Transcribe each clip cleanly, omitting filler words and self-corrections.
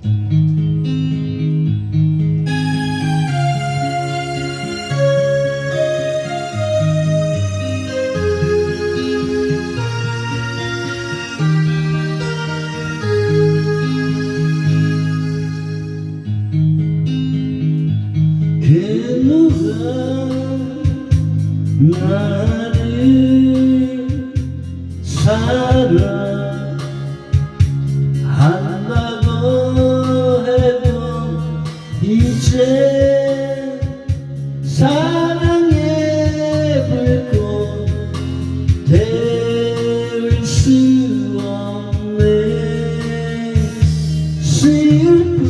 그 누가 나를 사랑한다고 해도 이제 사랑의 불꽃 태울 수 없네. 슬픈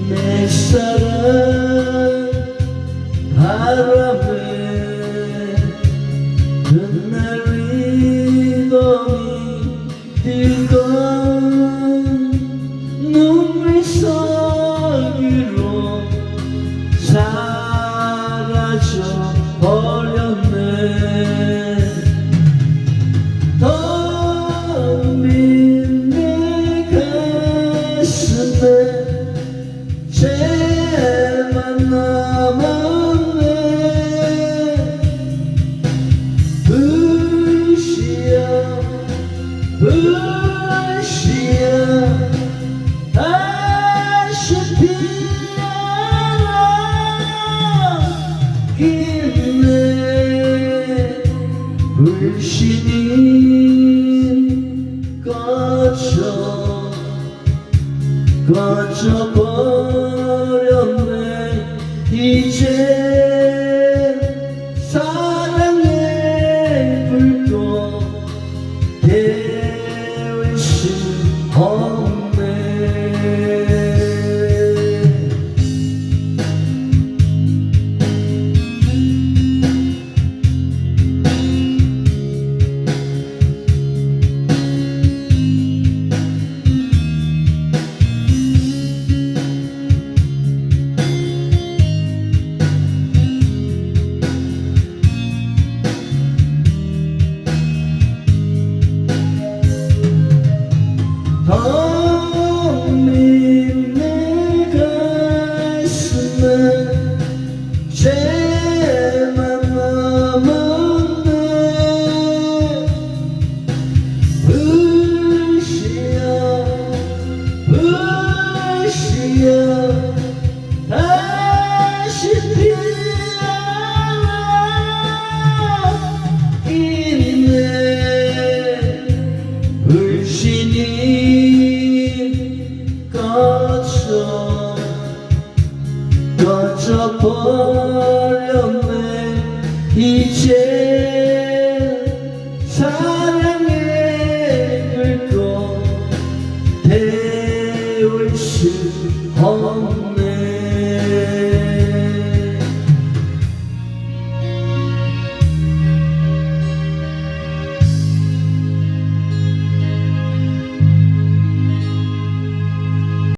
내 사랑 바람에 그날 리듬이 들고 눈물 속으로 사라져 버렸네. 텅빈 내 가슴에 죄만 남았네. 불씨야 다시 피어나겠네. 불씨는 꺼져버렸네. 이제 사랑의 불꽃 태울 수 없네. 텅빈 내 가슴에 죄만 남았네. 불씨야 다시 피어나겠네. 불씨는 꺼져버렸네. 이제 사랑의 불꽃 태울 수 없네.